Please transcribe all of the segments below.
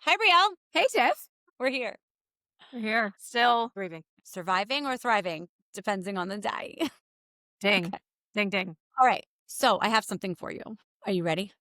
Hi, Brielle. Hey, Tiff. We're here. We're here. Still grieving. Surviving or thriving, depending on the day. Ding. Okay. Ding, ding. All right. So I have something for you. Are you ready?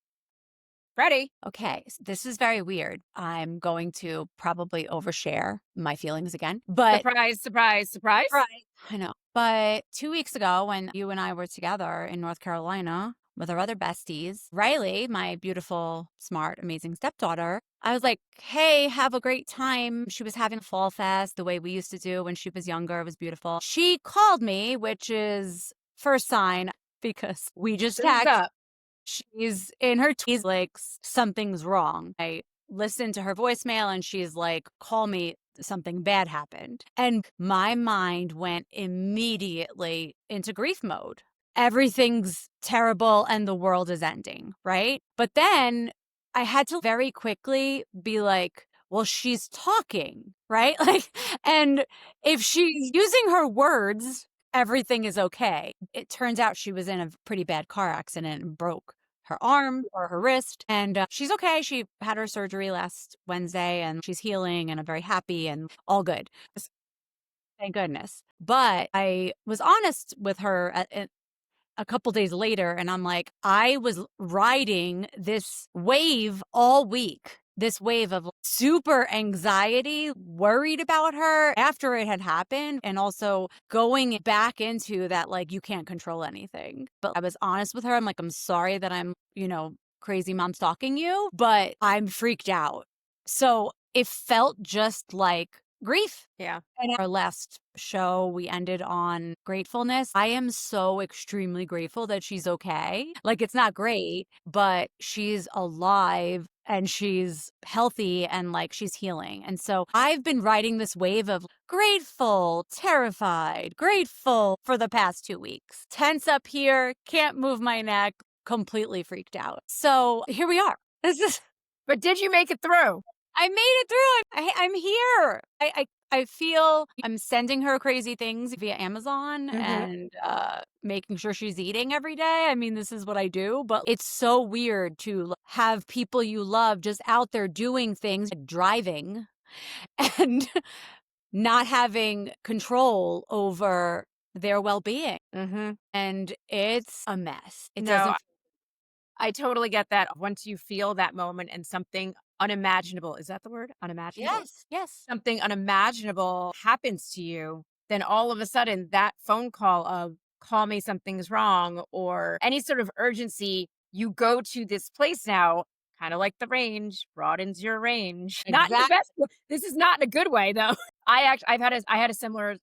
Ready? Okay. This is very weird. I'm going to probably overshare my feelings again, but Surprise, surprise, surprise. right. I know. But 2 weeks ago, when you and I were together in North Carolina with our other besties, Riley, my beautiful, smart, amazing stepdaughter, I was like, hey, have a great time. She was having a fall fest the way we used to do when she was younger. It was beautiful. She called me, which is first sign because we just Something's text. up. She's in her teens, like, something's wrong. I listened to her voicemail and she's like, call me, something bad happened. And my mind went immediately into grief mode. Everything's terrible and the world is ending, right? But then I had to very quickly be like, well, she's talking, right? Like, and if she's using her words, everything is okay. It turns out she was in a pretty bad car accident and broke her arm or her wrist. And she's okay. She had her surgery last Wednesday and she's healing and I'm very happy and all good. Thank goodness. But I was honest with her a couple days later and I'm like, I was riding this wave all week. This wave of super anxiety, worried about her after it had happened, and also going back into that, like, you can't control anything. But I was honest with her. I'm like, I'm sorry that I'm, crazy mom stalking you, but I'm freaked out. So it felt just like grief. Yeah. And our last show, we ended on gratefulness. I am so extremely grateful that she's okay. Like, it's not great, but she's alive and she's healthy and like she's healing. And so I've been riding this wave of grateful, terrified, grateful for the past 2 weeks. Tense up here, can't move my neck, completely freaked out. So here we are. This is But did you make it through? I made it through. I'm here. I feel I'm sending her crazy things via Amazon Mm-hmm. and making sure she's eating every day. I mean, this is what I do, but it's so weird to have people you love just out there doing things, like driving, and not having control over their well-being. Mm-hmm. And it's a mess. It No, doesn't. I totally get that. Once you feel that moment and something unimaginable, is that the word? Unimaginable? Yes, yes. Something unimaginable happens to you, then all of a sudden that phone call of call me something's wrong or any sort of urgency, you go to this place now, kind of like the range, broadens your range. Not in the Exactly. best this is not in a good way though. I had a similar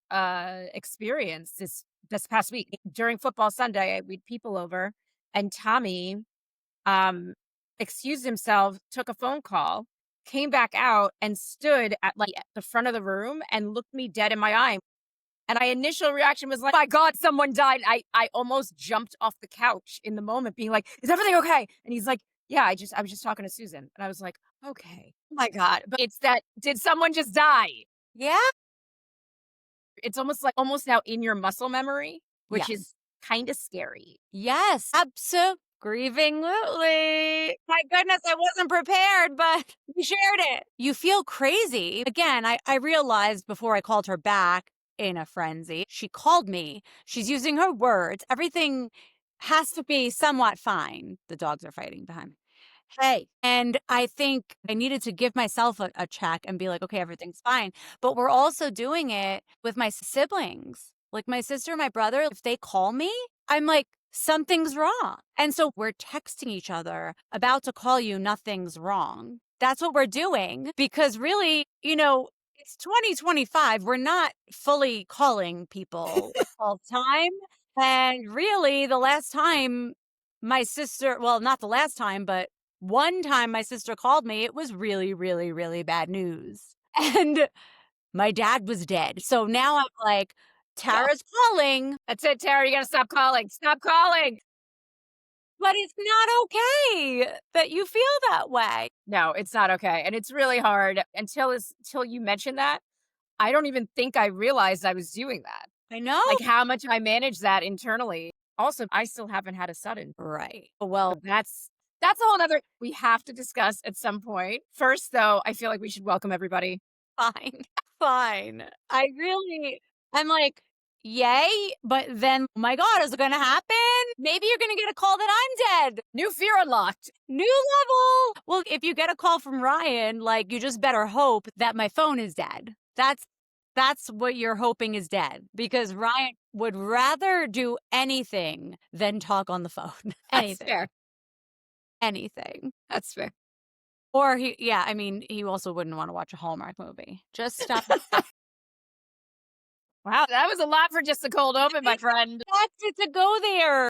experience this past week. During football Sunday, we had people over and Tommy um, excused himself, took a phone call, came back out and stood at like at the front of the room and looked me dead in my eye. And my initial reaction was like, "My God, someone died." I almost jumped off the couch in the moment, being like, "Is everything okay?" And he's like, "Yeah, I was just talking to Susan." And I was like, "Okay, oh my God." But it's that did someone just die? Yeah. It's almost now in your muscle memory, which Yes. is kind of scary. Yes, grievingly. My goodness, I wasn't prepared, but we shared it. You feel crazy. Again, I realized before I called her back in a frenzy, she called me. She's using her words. Everything has to be somewhat fine. The dogs are fighting behind me. Hey. And I think I needed to give myself a check and be like, okay, everything's fine. But we're also doing it with my siblings. Like my sister and my brother, if they call me, I'm like, something's wrong. And so we're texting each other, about to call you, nothing's wrong. That's what we're doing because really, it's 2025. We're not fully calling people all the time. And really, the last time my sister, well, not the last time, but one time my sister called me, it was really, really, really bad news. And my dad was dead. So now I'm like, Yeah. Tara's calling, That's it, Tara. You got to stop calling. Stop calling. but it's not okay that you feel that way. No, it's not okay, and it's really hard until you mentioned that, I don't even think I realized I was doing that, I know. like, how much I manage that internally. Also, I still haven't had a sudden, Right. Well, so That's a whole other we have to discuss at some point. First, though, I feel like we should welcome everybody. Fine, fine. I'm like, "Yay," but then, "Oh my god, is it gonna happen? Maybe you're gonna get a call that I'm dead. New fear unlocked. New level." Well, if you get a call from Ryan, like, you just better hope that my phone is dead. That's what you're hoping is dead, because Ryan would rather do anything than talk on the phone. That's Anything, fair. anything. That's fair. Or I mean, he also wouldn't wanna watch a Hallmark movie. Just stop. Wow, that was a lot for just a cold open, my friend. Expected to go there.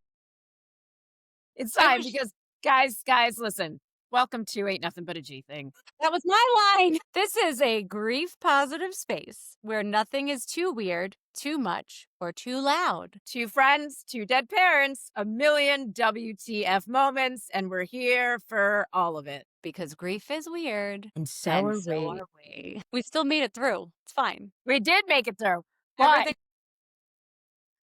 It's I time wish because listen. Welcome to Ain't Nothing But a G Thing. that was my line. This is a grief positive space where nothing is too weird, too much, or too loud. Two friends, two dead parents, a million WTF moments, and we're here for all of it. Because grief is weird, And so and are so we. are we. We still made it through. It's fine. We did make it through. But Everything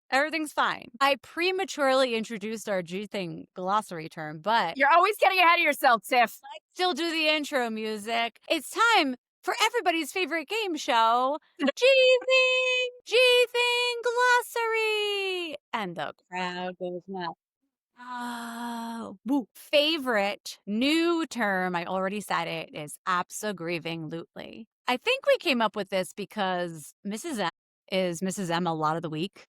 everything's fine. I prematurely introduced our G thing glossary term, but you're always getting ahead of yourself, Tiff. I still do the intro music. It's time for everybody's favorite game show, G thing glossary. And the crowd goes nuts. Oh, woo. Favorite new term, I already said it, is abso-grieving-lutely. I think we came up with this because Mrs. M is Mrs. M a lot of the week.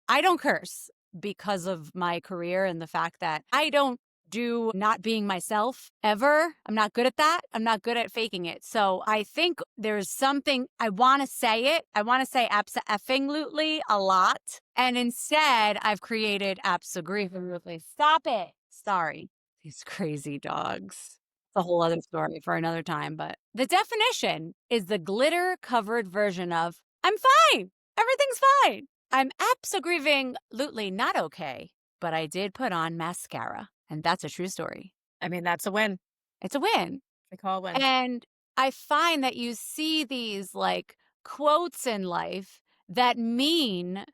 I don't curse because of my career and the fact that I don't do not being myself ever. I'm not good at that. I'm not good at faking it. So I think there's something I want to say it. I want to say absa effing lutely a lot. And instead, I've created abso-grievingly. Stop it. Sorry. These crazy dogs. It's a whole other story for another time. But the definition is the glitter covered version of I'm fine. Everything's fine. I'm abso-grieving-lutely not okay, but I did put on mascara, and that's a true story. I mean, that's a win. It's a win. We call a win. And I find that you see these, like, quotes in life that mean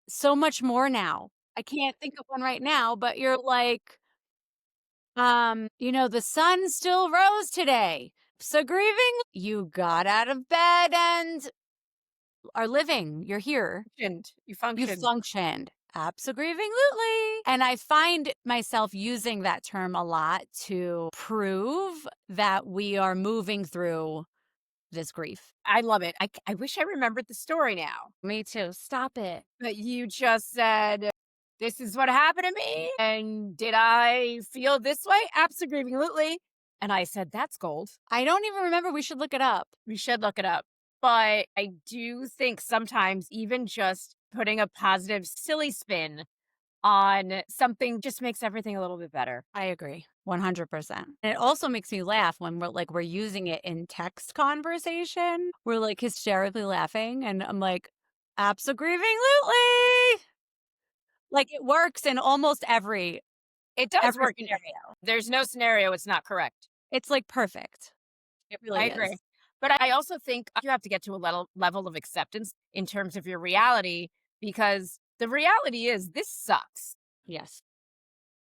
so much more now. I can't think of one right now, but you're like, "The sun still rose today. So grieving, you got out of bed and are living. You're here. You You functioned. functioned." Abso-grieving-lutely. And I find myself using that term a lot to prove that we are moving through this grief. I love it. I wish I remembered the story now. Me too. Stop it. But you just said, "This is what happened to me." And did I feel this way? Absolutely. And I said, "That's gold." I don't even remember. We should look it up. We should look it up. But I do think sometimes even just putting a positive, silly spin on something just makes everything a little bit better. I agree. 100%. And it also makes me laugh when we're using it in text conversation. We're like hysterically laughing, and I'm like, abso-grieving-lutely. Like it works in almost It does every work in scenario. there's no scenario it's not correct. It's like perfect. It I really agree. is. But I also think you have to get to a level of acceptance in terms of your reality because the reality is this sucks. Yes.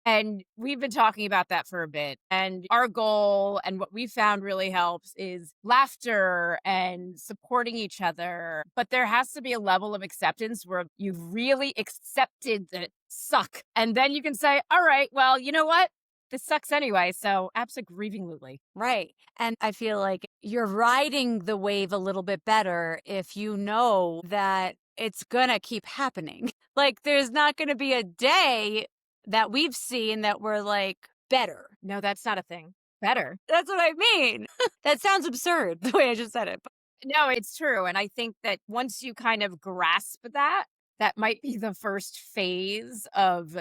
And we've been talking about that for a bit. And our goal and what we found really helps is laughter and supporting each other. But there has to be a level of acceptance where you've really accepted that it suck. And then you can say, all right, well, you know what? This sucks anyway. So abso-grievingly. Right. And I feel like you're riding the wave a little bit better if you know that it's going to keep happening. Like there's not going to be a day that we've seen that we're like better. No, that's not a thing. Better. That's what I mean. That sounds absurd the way I just said it. But No, it's true. And I think that once you kind of grasp that, that might be the first phase of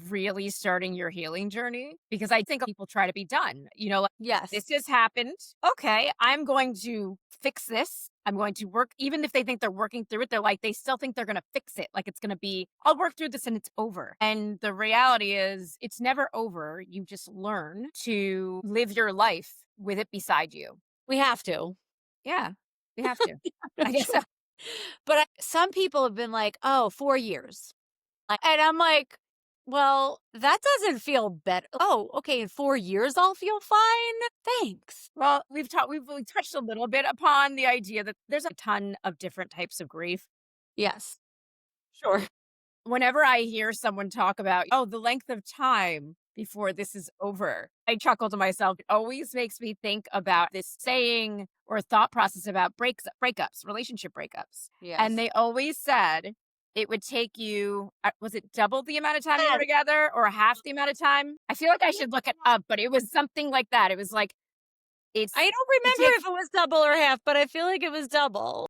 really starting your healing journey. Because I think people try to be done. Like yes. this has happened. Okay, I'm going to fix this. I'm going to work, even if they think they're working through it, they're like, they still think they're going to fix it. Like it's going to be, I'll work through this and it's over. And the reality is, it's never over. You just learn to live your life with it beside you. We have to. Yeah, we have to. I guess so. But some people have been like, oh, 4 years. And I'm like, Well, that doesn't feel better. Oh, okay, in 4 years I'll feel fine? Thanks. Well, we've touched a little bit upon the idea that there's a ton of different types of grief. Yes. Sure. Whenever I hear someone talk about, "Oh, the length of time before this is over," I chuckle to myself. It always makes me think about this saying or thought process about breakups, relationship breakups. And Yes. they always said it would take you, was it double the amount of time you were Yes. together or half the amount of time? I feel like I should look it up, but it was something like that. It was like, I it's, don't it remember takes, if it was double or half, but I feel like it was double.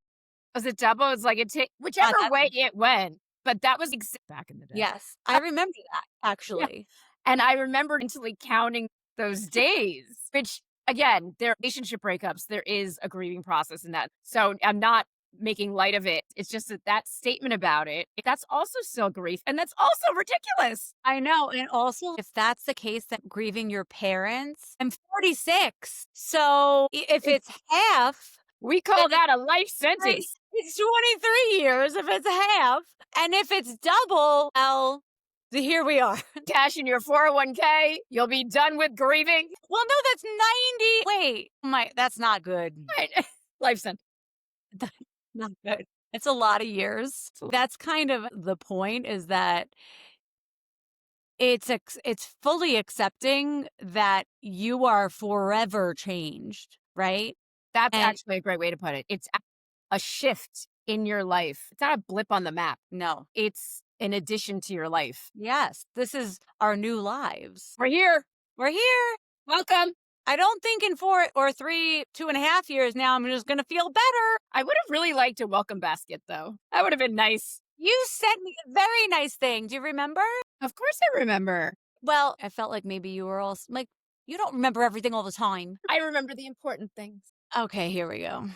was it double? It's like, it take Ah, whichever that's way it went, but that was back in the day. yes, I remember that, Yeah. actually. And I remember mentally counting those days, which again, they're relationship breakups. There is a grieving process in that. So I'm not making light of it. It's just that that statement about it, that's also still grief. And that's also ridiculous. I know, and also, if that's the case, that grieving your parents, I'm 46, so if It, it's half, we then call that a life sentence. it's 23 years if it's half, and if it's double, well, here we are. Cash in your 401k. You'll be done with grieving. Well, no, that's 90. Wait, that's not good. Right. Life sentence. That's not good. It's a lot of years. That's kind of the point, is that it's fully accepting that you are forever changed, right? That's And actually a great way to put it. It's a shift in your life. It's not a blip on the map. no. It's an addition to your life. Yes, this is our new lives. We're here. We're here. Welcome. I don't think in 4 or 3, 2.5 years now, I'm just gonna feel better. I would have really liked a welcome basket, though. That would have been nice. You sent me a very nice thing. Do you remember? Of course I remember. Well, I felt like maybe you were all like, you don't remember everything all the time. I remember the important things. Okay, here we go.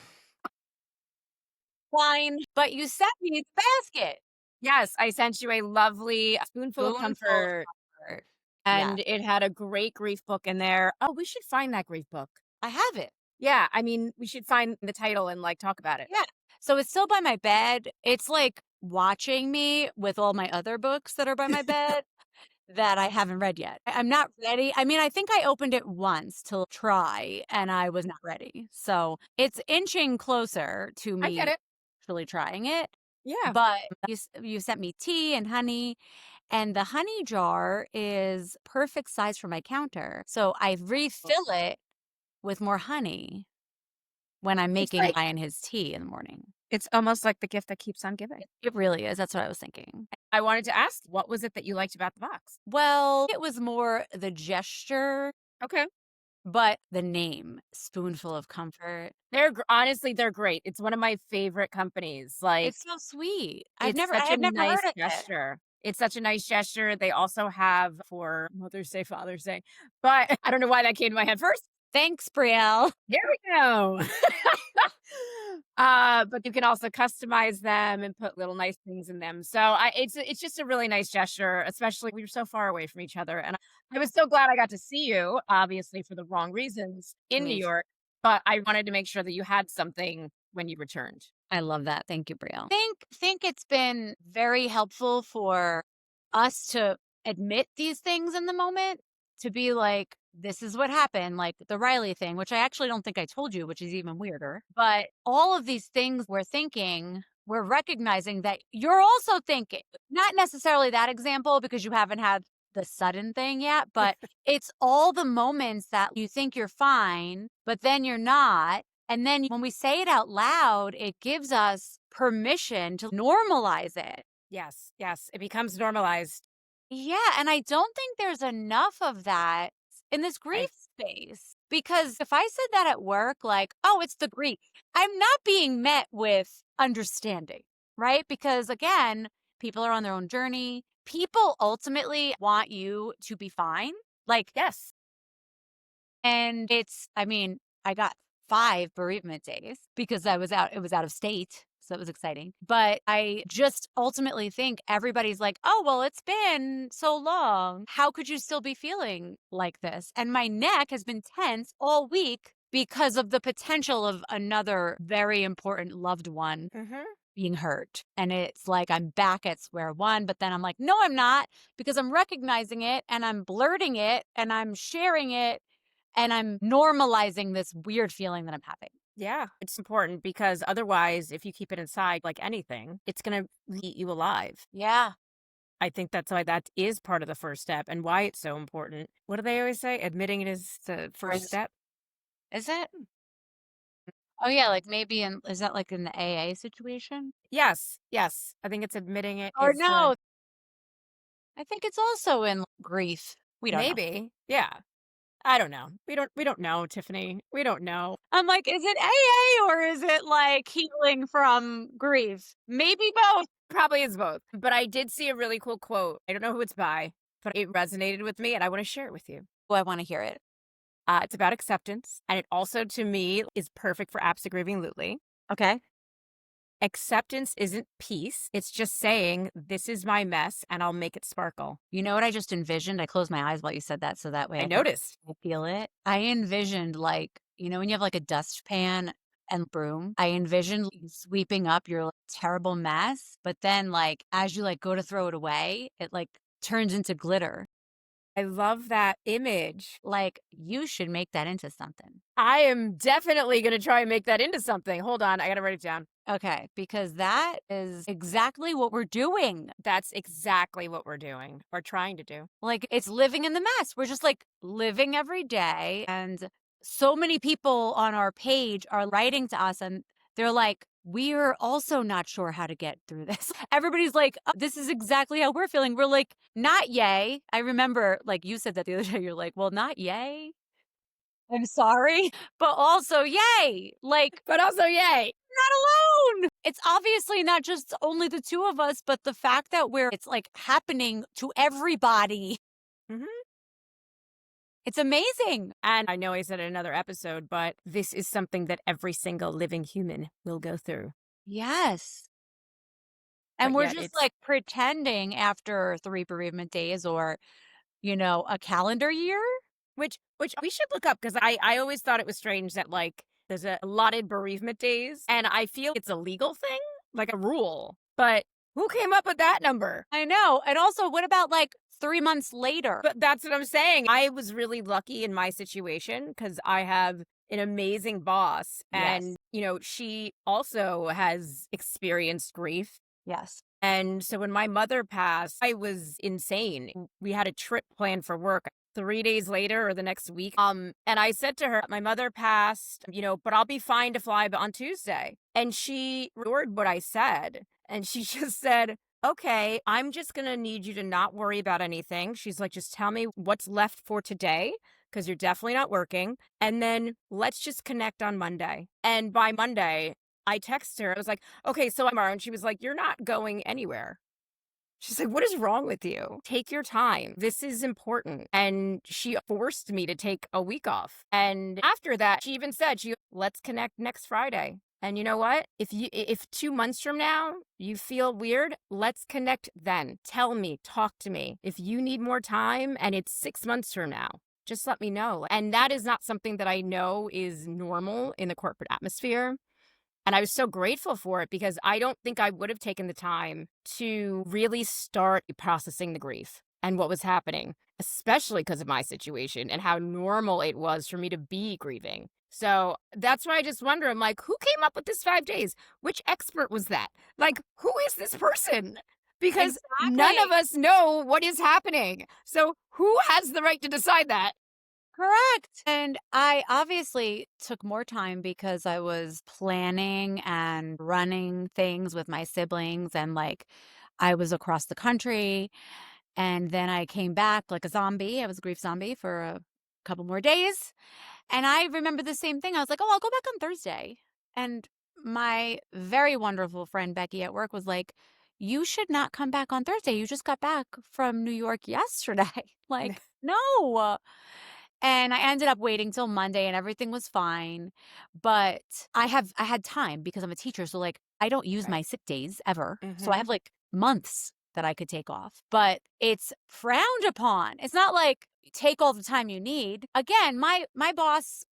Fine. But you sent me the basket. Yes, I sent you a lovely spoonful of Spoonful of comfort, comfort. Yeah, and it had a great grief book in there. Oh, we should find that grief book. I have it. Yeah, I mean, we should find the title and like talk about it. Yeah. So it's still by my bed. It's like watching me with all my other books that are by my bed that I haven't read yet. I'm not ready. I mean, I think I opened it once to try and I was not ready. So it's inching closer to I get me it. actually trying it. Yeah. But you sent me tea and honey, and the honey jar is perfect size for my counter. So I refill it with more honey when I'm It's making like Ryan his tea in the morning. it's almost like the gift that keeps on giving. It really is. That's what I was thinking. I wanted to ask, what was it that you liked about the box? Well, it was more the gesture, Okay. but the name, Spoonful of Comfort. Honestly, they're great. It's one of my favorite companies. Like, It's so sweet. it's I such a had never nice heard of it. gesture. It's such a nice gesture. They also have for Mother's Day, Father's Day, but I don't know why that came to my head first. Thanks, Brielle. There we go. But you can also customize them and put little nice things in them. So it's just a really nice gesture, especially we were so far away from each other. And I was so glad I got to see you, obviously for the wrong reasons in New Me too. York. But I wanted to make sure that you had something when you returned. I love that. Thank you, Brielle. Think it's been very helpful for us to admit these things in the moment, to be like, this is what happened, like the Riley thing, which I actually don't think I told you, which is even weirder. But all of these things we're thinking, we're recognizing that you're also thinking, not necessarily that example because you haven't had the sudden thing yet, but it's all the moments that you think you're fine, but then you're not. And then when we say it out loud, it gives us permission to normalize it. Yes, yes. It becomes normalized. Yeah, and I don't think there's enough of that in this I grief space. Because if I said that at work, like, oh, it's the grief, I'm not being met with understanding, right? Because again, people are on their own journey. People ultimately want you to be fine. Like, yes. and I mean, I got 5 bereavement days because it was out of state. So it was exciting. But I just ultimately think everybody's like, oh, well, it's been so long. How could you still be feeling like this? And my neck has been tense all week because of the potential of another very important loved one Hmm. being hurt. And it's like I'm back at square one, but then I'm like, no, I'm not, because I'm recognizing it and I'm blurting it and I'm sharing it and I'm normalizing this weird feeling that I'm having. Yeah, it's important because otherwise, if you keep it inside like anything, it's gonna eat you alive. Yeah. I think that's why that is part of the first step and why it's so important. What do they always say? Admitting it is the first First, step? is it? Oh, yeah. Like maybe is that like in the AA situation? Yes, yes. I think it's admitting it Or is the no, I think it's also in grief. We don't know. maybe. Yeah. I don't know. We don't know, Tiffany. We don't know. I'm like, is it AA or is it like healing from grief? Maybe both. Probably is both. But I did see a really cool quote. I don't know who it's by, but it resonated with me and I want to share it with you. Oh, I want to hear it. It's about acceptance, and it also, to me, is perfect for apps of grieving Lutely. Okay. Acceptance isn't peace. It's just saying, this is my mess and I'll make it sparkle. You know what I just envisioned? I closed my eyes while you said that so that way I I could noticed. feel it. I envisioned like, when you have like a dustpan and broom, I envisioned sweeping up your like, terrible mess, but then like as you like go to throw it away, it like turns into glitter. I love that image. Like you should make that into something. I am definitely going to try and make that into something. Hold on. I got to write it down. Okay, because that is exactly what we're doing. That's exactly what we're doing or trying to do. Like, it's living in the mess. We're just, like, living every day, and so many people on our page are writing to us, and they're like, "We're also not sure how to get through this." Everybody's like, "This is exactly how we're feeling." We're like, "Not yay." I remember, like, you said that the other day, you're like, "Well, not yay. I'm sorry, but also yay." Like, But also, yay. not alone. It's obviously not just only the 2 of us, but the fact that it's, like, happening to everybody. hmm It's amazing. And I know I said it in another episode, but this is something that every single living human will go through. Yes. And But we're yet just, it's like, pretending after 3 bereavement days or, a calendar year? which we should look up because I always thought it was strange that like there's a allotted bereavement days and I feel it's a legal thing, like a rule. But who came up with that number? I know. And also, what about, like, 3 months later? But that's what I'm saying. I was really lucky in my situation because I have an amazing boss Yes. and she also has experienced grief. Yes. And so when my mother passed, I was insane. We had a trip planned for work 3 days later or the next week. And I said to her, "My mother passed, but I'll be fine to fly on Tuesday." And she ignored what I said. And she just said, "Okay, I'm just going to need you to not worry about anything." She's like, "Just tell me what's left for today because you're definitely not working. And then let's just connect on Monday." And by Monday, I texted her. I was like, "Okay, so I'm tomorrow." And she was like, "You're not going anywhere." She's like, "What is wrong with you? Take your time. This is important." And she forced me to take a week off. And after that, she even said, "Let's connect next Friday." And you know what? If 2 months from now you feel weird, let's connect then. Tell me, talk to me. If you need more time and it's 6 months from now, just let me know. And that is not something that I know is normal in the corporate atmosphere. And I was so grateful for it because I don't think I would have taken the time to really start processing the grief and what was happening, especially because of my situation and how normal it was for me to be grieving. So that's why I just wonder, I'm like, who came up with this 5 days? Which expert was that? Like, who is this person? Because none of Exactly. us know what is happening. So who has the right to decide that? Correct. And I obviously took more time because I was planning and running things with my siblings and like I was across the country and then I came back like a zombie. I was a grief zombie for a couple more days. And I remember the same thing. I was like, "Oh, I'll go back on Thursday." And my very wonderful friend Becky at work was like, "You should not come back on Thursday. You just got back from New York yesterday." Like, no. And I ended up waiting till Monday and everything was fine, but I had time because I'm a teacher, so, like, I don't use Right. my sick days ever, so I hmm have, like, months that I could take off, but it's frowned upon. It's not like, take all the time you need. Again, my boss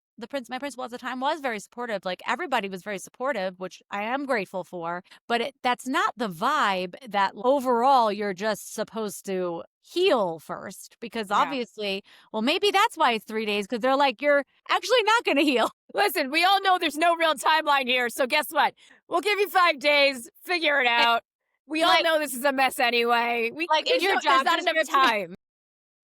my principal at the time was very supportive. Like everybody was very supportive, which I am grateful for. But that's not the vibe that overall you're just supposed to heal first. Because Yeah. obviously, well, maybe that's why it's 3 days because they're like, you're actually not going to heal. Listen, we all know there's no real timeline here, so guess what? We'll give you 5 days, figure it out. We all Like, know this is a mess anyway. like in your There's job not enough description, time.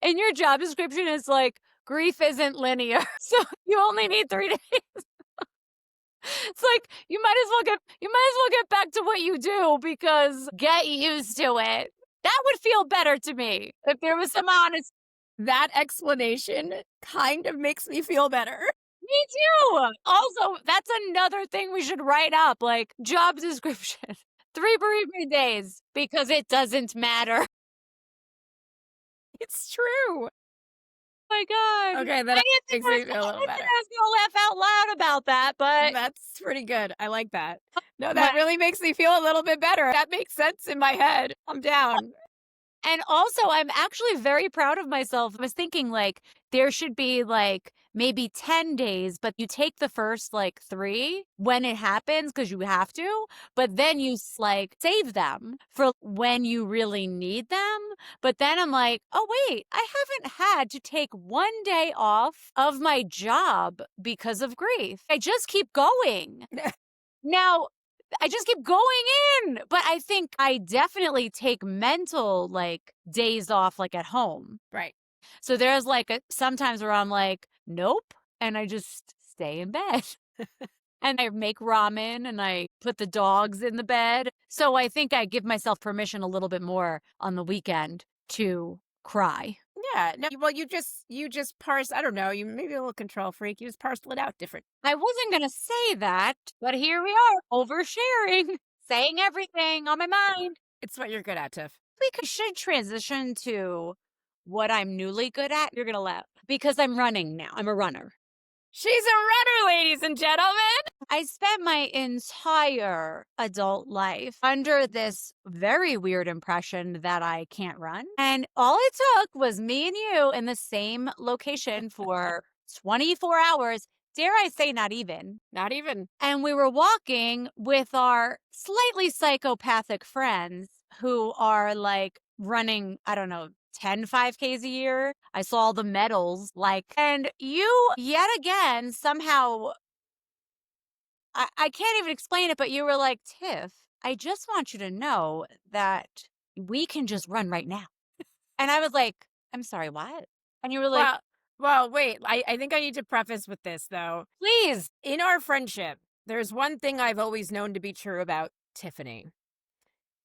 in your job description, it's like grief isn't linear. So you only need 3 days. It's like you might as well get back to what you do because get used to it. That would feel better to me if there was some honest. That explanation kind of makes me feel better. Me too. Also, that's another thing we should write up, like job description. 3 bereavement days because it doesn't matter. It's true. My God. Okay, I that didn't think makes I me was, feel a I little didn't think better. I was gonna laugh out loud about that, but That's pretty good. I like that. No, my that really makes me feel a little bit better. That makes sense in my head. I'm down. And also, I'm actually very proud of myself. I was thinking like there should be like maybe 10 days, but you take the first like 3 when it happens because you have to, but then you like save them for when you really need them. But then I'm like, oh, wait, I haven't had to take 1 day off of my job because of grief. I just keep going. Now, I just keep going in, but I think I definitely take mental like days off like at home. Right. So there's like sometimes where I'm like, nope, and I just stay in bed. And I make ramen and I put the dogs in the bed. So I think I give myself permission a little bit more on the weekend to cry. Yeah. No, well, you just parse. I don't know. You maybe a little control freak. You just parcel it out different. I wasn't going to say that, but here we are, oversharing, saying everything on my mind. It's what you're good at, Tiff. Should transition to what I'm newly good at. You're going to laugh because I'm running now. I'm a runner. She's a runner, ladies and gentlemen. I spent my entire adult life under this very weird impression that I can't run. And all it took was me and you in the same location for 24 hours. Dare I say, not even. Not even. And we were walking with our slightly psychopathic friends who are like running, I don't know, 10 5Ks a year. I saw the medals, like, and you yet again somehow, I can't even explain it, but you were like, Tiff, I just want you to know that we can just run right now. And I was like, I'm sorry, what? And you were like, Well, wait. I think I need to preface with this though. please, In our friendship, there's one thing I've always known to be true about Tiffany.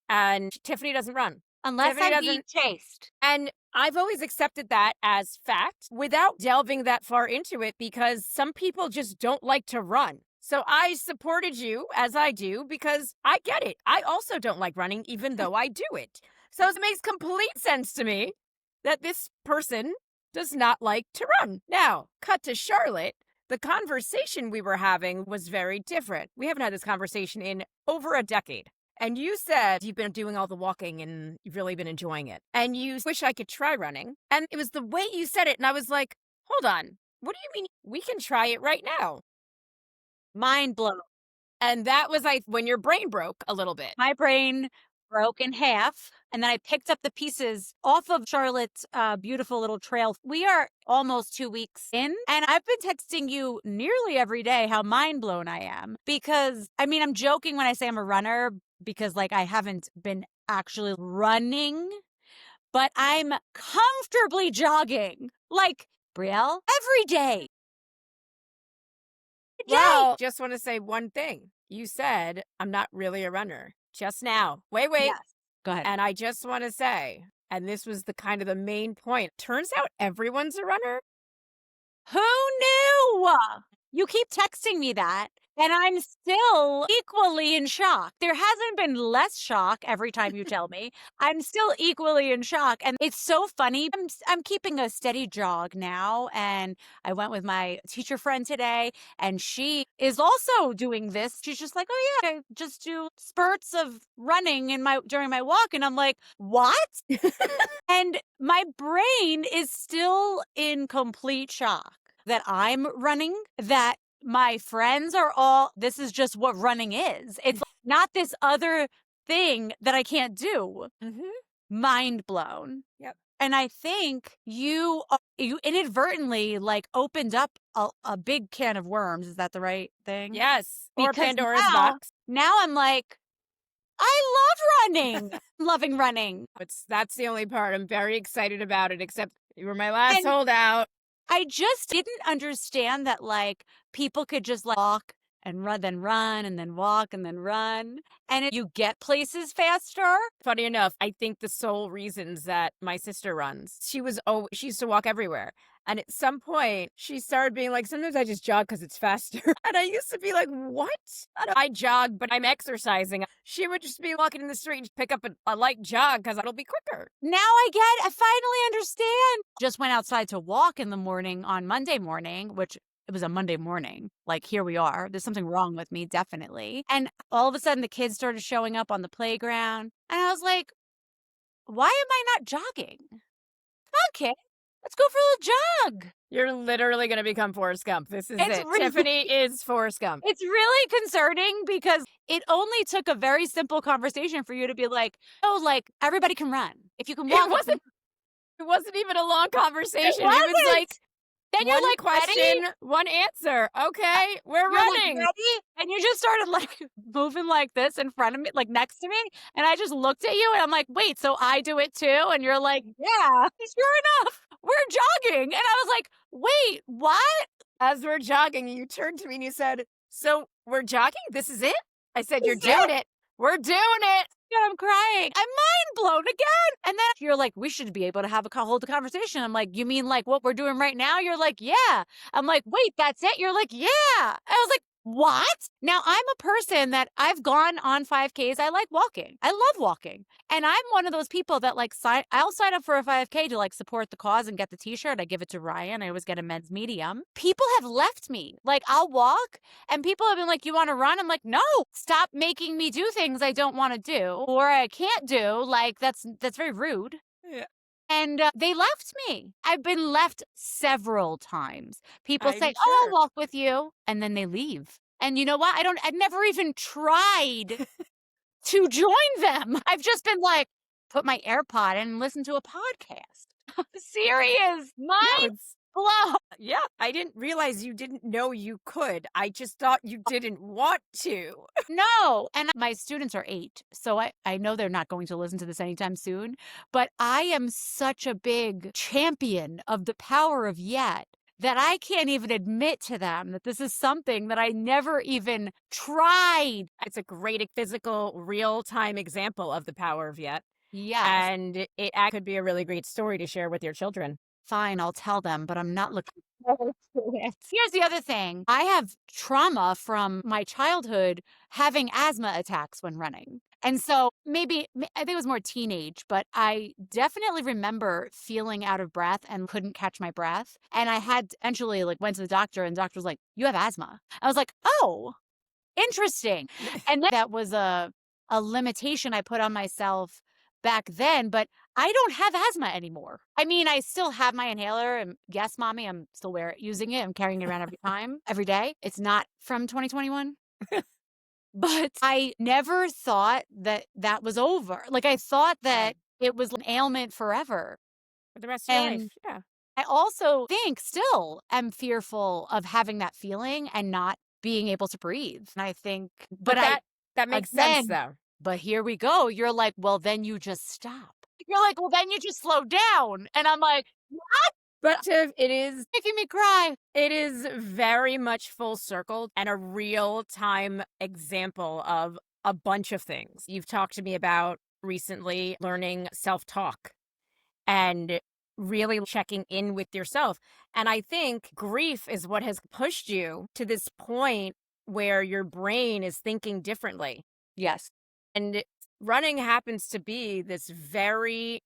And Tiffany doesn't run. unless Tiffany I'm being doesn't. chased. And I've always accepted that as fact without delving that far into it because some people just don't like to run. So I supported you as I do because I get it. I also don't like running, even though I do it. So it makes complete sense to me that this person does not like to run. Now, cut to Charlotte. The conversation we were having was very different. We haven't had this conversation in over a decade. And you said you've been doing all the walking and you've really been enjoying it. And you wish I could try running. And it was the way you said it. And I was like, hold on. What do you mean we can try it right now? Mind blown. And that was when your brain broke a little bit. My brain broke in half, and then I picked up the pieces off of Charlotte's beautiful little trail. We are almost 2 weeks in, and I've been texting you nearly every day how mind blown I am because, I mean, I'm joking when I say I'm a runner because, like, I haven't been actually running, but I'm comfortably jogging, like, Brielle, every day. Well, just want to say one thing. You said I'm not really a runner just now. Wait. Yes. Go ahead. And I just want to say, and this was the kind of the main point. Turns out everyone's a runner. Who knew? You keep texting me that, and I'm still equally in shock. There hasn't been less shock every time you tell me. I'm still equally in shock, and it's so funny. I'm keeping a steady jog now, and I went with my teacher friend today, and she is also doing this. She's just like, "Oh yeah, I just do spurts of running during my walk," and I'm like, "What?" And my brain is still in complete shock. that I'm running, that my friends are all, this is just what running is. It's not this other thing that I can't do. Mhm. Mind blown. Yep. And I think you inadvertently, like, opened up a big can of worms. Is that the right thing? Yes, or Because Pandora's now box. now I'm like, I love running. Loving running. That's the only part. I'm very excited about it, except you were my last And holdout. I just didn't understand that, like, people could just, like, walk and run, then run, and then walk, and then run, and you get places faster. Funny enough, I think the sole reasons that my sister runs, she used to walk everywhere. And at some point, she started being like, sometimes I just jog because it's faster. And I used to be like, what? I jog, but I'm exercising. She would just be walking in the street and pick up a light jog because it'll be quicker. Now I finally understand. Just went outside to walk in the morning on Monday morning, which it was a Monday morning. Like, here we are. There's something wrong with me, definitely. And all of a sudden, the kids started showing up on the playground. And I was like, why am I not jogging? Okay, let's go for a little jog. You're literally going to become Forrest Gump. This is It's it. really, Tiffany is Forrest Gump. it's really concerning because it only took a very simple conversation for you to be like, oh, like, everybody can run. If you can walk, It wasn't. It wasn't even a long it conversation. It was wasn't. like Then you're one like, ready? question, one answer. Okay, we're You're like, running. "Ready?" And you just started, like, moving like this in front of me, like, next to me, and I just looked at you, and I'm like, "Wait, so I do it too?" And you're like, "Yeah." Sure enough, we're jogging, and I was like, "Wait, what?" As we're jogging, you turned to me and you said, "So we're jogging? This is it?" I said, "You're Is doing it? it. We're doing it." Yeah, I'm crying. I'm mind blown again. And then you're like, "We should be able to have hold a conversation." I'm like, "You mean like what we're doing right now?" You're like, "Yeah." I'm like, "Wait, that's it?" You're like, "Yeah." I was like, "What?" Now, I'm a person that I've gone on 5Ks. I like walking. I love walking. And I'm one of those people that, like, I'll sign up for a 5K to, like, support the cause and get the t-shirt. I give it to Ryan. I always get a men's medium. People have left me. Like, I'll walk and people have been like, "You want to run?" I'm like, "No, stop making me do things I don't want to do or I can't do." Like, that's very rude. Yeah, And they left me. I've been left several times. People say, I'm "Oh, I'll sure. walk with you," and then they leave. And you know what? I've never even tried to join them. I've just been like, put my AirPod in and listen to a podcast. Serious. No, Mind it's blown. yeah. I didn't realize you didn't know you could. I just thought you didn't want to. No, and my students are 8, so I know they're not going to listen to this anytime soon, but I am such a big champion of the power of yet that I can't even admit to them that this is something that I never even tried. It's a great physical, real-time example of the power of yet, Yes. and it could be a really great story to share with your children. Fine, I'll tell them, but I'm not looking forward to it. Here's the other thing. I have trauma from my childhood having asthma attacks when running. And so I think it was more teenage, but I definitely remember feeling out of breath and couldn't catch my breath. And I had eventually, like, went to the doctor and the doctor was like, "You have asthma." I was like, "Oh, interesting." And that was a limitation I put on myself back then, but I don't have asthma anymore. I mean, I still have my inhaler and yes, mommy, I'm still using it. I'm carrying it around every day. It's not from 2021. But I never thought that that was over. Like, I thought Yeah, that it was an ailment forever. for the rest of your life. And Yeah, I also think still am fearful of having that feeling and not being able to breathe. And I think, but but I, that makes sense again, though. but here we go. You're like, well, then you just stop. You're like, well, then you just slow down. And I'm like, But Tiff, making me cry. it is very much full circle and a real time example of a bunch of things you've talked to me about recently, learning self talk and really checking in with yourself. And I think grief is what has pushed you to this point where your brain is thinking differently. Yes. And running happens to be this very,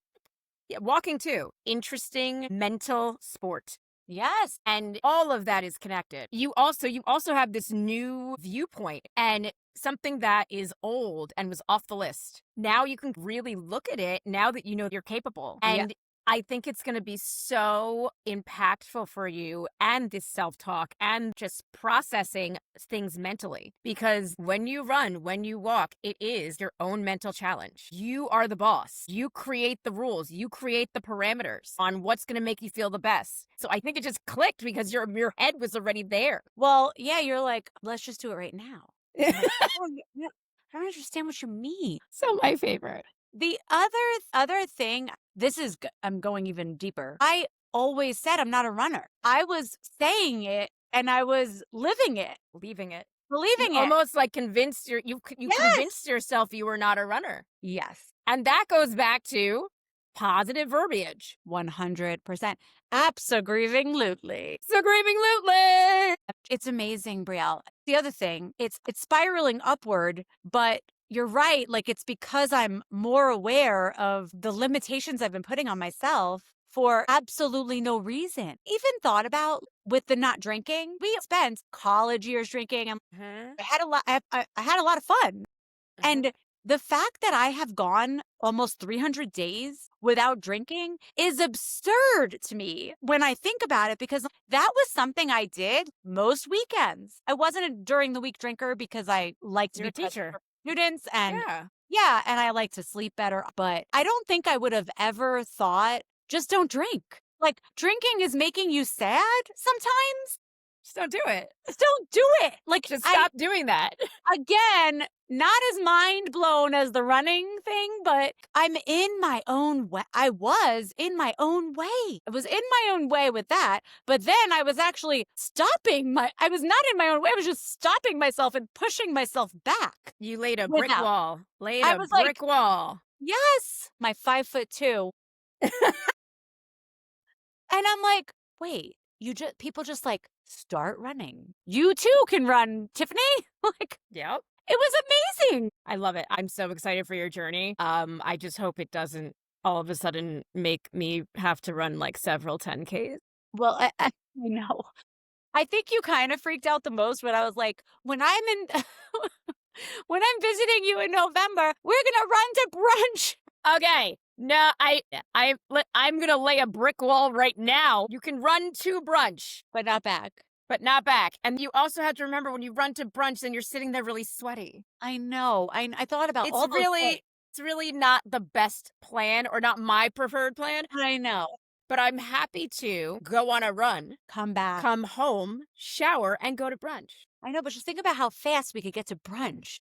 yeah, walking too, interesting mental sport. Yes. And all of that is connected. You also have this new viewpoint and something that is old and was off the list. Now you can really look at it now that you know you're capable. Yeah. And I think it's gonna be so impactful for you and this self-talk and just processing things mentally. Because when you run, when you walk, it is your own mental challenge. You are the boss. You create the rules. You create the parameters on what's gonna make you feel the best. So I think it just clicked because your head was already there. Well, yeah, you're like, "Let's just do it right now." I'm like, "Oh, yeah, I don't understand what you mean." So my favorite. The other thing, this is g I'm going even deeper. I always said I'm not a runner. I was saying it, and I was living it, Leaving it. You believing it. almost, like, you Yes! convinced yourself you were not a runner. Yes, And that goes back to positive verbiage. 100%. Abso-grieving-lutely. So grieving Lutely. It's amazing, Brielle. The other thing, it's spiraling upward, but you're right, like, it's because I'm more aware of the limitations I've been putting on myself for absolutely no reason. Even thought about with the not drinking, we spent college years drinking, and Mhm, I had a lot I had a lot of fun. mhm. And the fact that I have gone almost 300 days without drinking is absurd to me when I think about it, because that was something I did most weekends. I wasn't a during the week drinker because I like to You're be a present teacher. for students, and Yeah. yeah, and I like to sleep better, but I don't think I would have ever thought, just don't drink. Like, drinking is making you sad sometimes? Just don't do it. Just don't do it. Like, Just I stop doing that. again, not as mind blown as the running thing, but I'm in my own way. I was in my own way. I was in my own way with that. But then I was actually I was not in my own way. I was just stopping myself and pushing myself back You laid a brick without. wall. Laid I a was like, brick wall. yes, my 5'2". And I'm like, wait, people just like start running. You too can run, Tiffany. Like, Yep. it was amazing. I love it. I'm so excited for your journey. I just hope it doesn't all of a sudden make me have to run, like, several 10Ks. Well, I know. I think you kind of freaked out the most when I was like, when I'm in when I'm visiting you in November, we're gonna run to brunch, Okay. No, I'm gonna lay a brick wall right now. You can run to brunch, but not back. but not back. And you also have to remember when you run to brunch, then you're sitting there really sweaty. I know. I thought about It's all those things. really it's really not the best plan or not my preferred plan, I know. but I'm happy to go on a run, Come back. come home, shower, and go to brunch. I know, but just think about how fast we could get to brunch.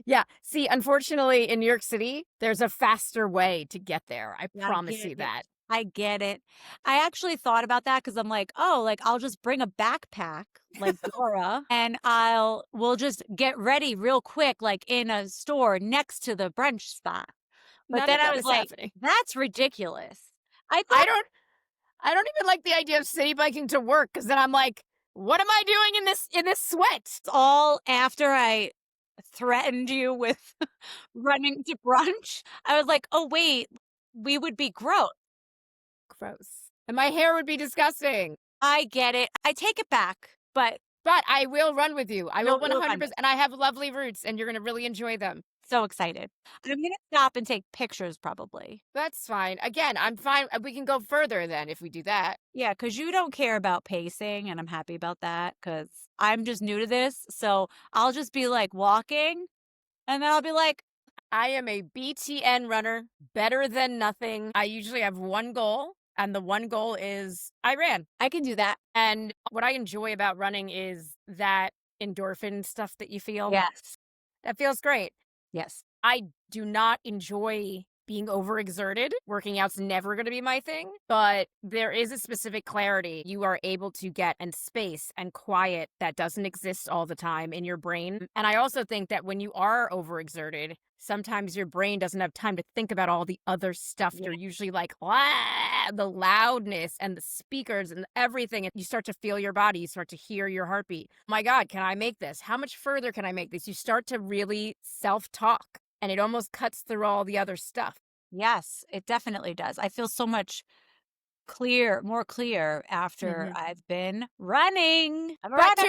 Yeah. See, unfortunately, in New York City, there's a faster way to get there. I Yeah, I promise get you it. that. I get it. I actually thought about that because I'm like, oh, like I'll just bring a backpack like Dora, and we'll just get ready real quick, like in a store next to the brunch spot. But None then of I that was is like, happening. that's ridiculous. I I thought don't I don't even like the idea of city biking to work because then I'm like, what am I doing in this sweat? it's all after I threatened you with running to brunch. I was like, oh, wait, we would be gross. Gross. And my hair would be disgusting. I get it. I take it back, but But I will run with you. I will you'll find it. 100%. And I have lovely roots and you're going to really enjoy them. So excited. I'm gonna stop and take pictures probably. That's fine. Again, I'm fine. We can go further then if we do that. Yeah, because you don't care about pacing, and I'm happy about that because I'm just new to this. So I'll just be like walking, and then I'll be like, I am a BTN runner, better than nothing. I usually have one goal, and the one goal is I ran. I can do that. And what I enjoy about running is that endorphin stuff that you feel. Yes. That feels great. Yes. I do not enjoy being overexerted. Working out's never going to be my thing, but there is a specific clarity you are able to get and space and quiet that doesn't exist all the time in your brain. And I also think that when you are overexerted, sometimes your brain doesn't have time to think about all the other stuff. Yeah. You're usually like, "Wah," the loudness and the speakers and everything. And you start to feel your body. You start to hear your heartbeat. My God, can I make this? How much further can I make this? You start to really self-talk. And it almost cuts through all the other stuff. Yes, it definitely does. I feel so much more clear after Mhm. I've been running. I'm a But runner.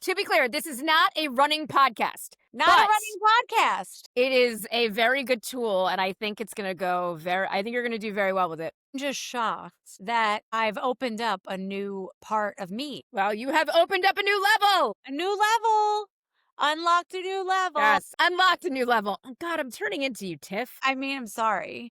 to be clear, this is not a running podcast. not a But running podcast. it is a very good tool, and I think it's gonna go very I think you're gonna do very well with it. I'm just shocked that I've opened up a new part of me, Well, you have opened up a new level! a new level, unlocked a new level. Yes, unlocked a new level. Oh god, I'm turning into you, Tiff. I mean, I'm sorry.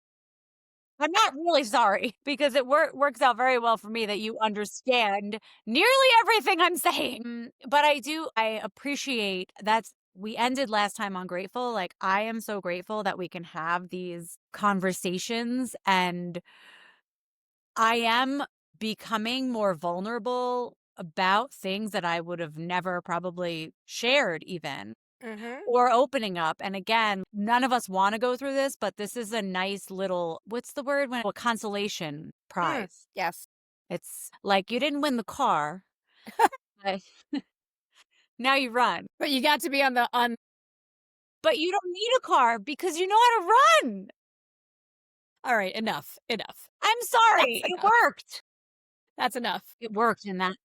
I'm not really sorry because it works out very well for me that you understand nearly everything I'm saying. But I appreciate that's we ended last time on grateful. Like, I am so grateful that we can have these conversations, and I am becoming more vulnerable about things that I would have never probably shared even Mhm. or opening up. And again, none of us want to go through this, but this is a nice little, what's the word when a consolation prize. Yes. It's like you didn't win the car, but now you run. But you got to be on the But you don't need a car because you know how to run. alright, enough, enough. I'm sorry. That's It enough. worked. That's enough. It worked, and that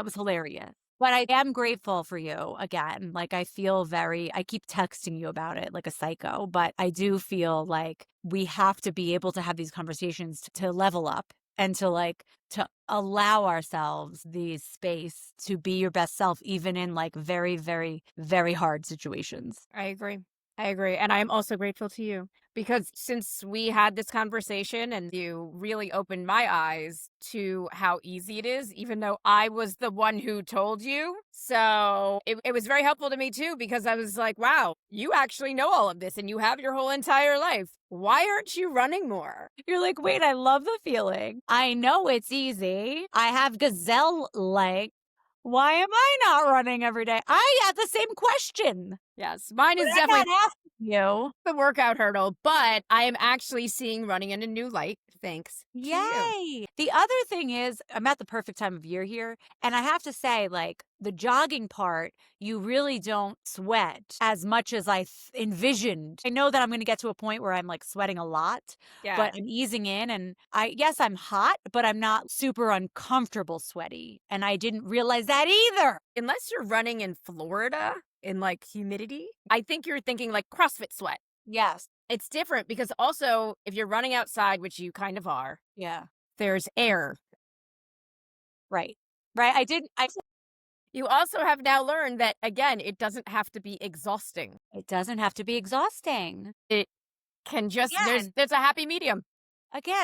was hilarious. But I am grateful for you again. Like, I keep texting you about it like a psycho, but I do feel like we have to be able to have these conversations to level up and to allow ourselves the space to be your best self, even in like very, very, very hard situations. I agree. I agree. And I am also grateful to you because since we had this conversation and you really opened my eyes to how easy it is, even though I was the one who told you. So it was very helpful to me too, because I was like, wow, you actually know all of this and you have your whole entire life. Why aren't you running more? You're like, wait, I love the feeling. I know it's easy. I have gazelle like. Why am I not running every day? I had the same question, Yes, mine but is I'm not definitely asking you. the workout hurdle, but I am actually seeing running in a new light thanks to you. Yay. The other thing is, I'm at the perfect time of year here. And I have to say, like, the jogging part, you really don't sweat as much as envisioned. I know that I'm going to get to a point where I'm like sweating a lot, Yeah. but I'm easing in. And yes, I'm hot, but I'm not super uncomfortable sweaty. And I didn't realize that either. Unless you're running in Florida in like humidity, I think you're thinking like CrossFit sweat. Yes. It's different because also if you're running outside, which you kind of are, Yeah. there's air. Right. Right. You also have now learned that again, it doesn't have to be exhausting. It doesn't have to be exhausting. It can just Again, there's a happy medium.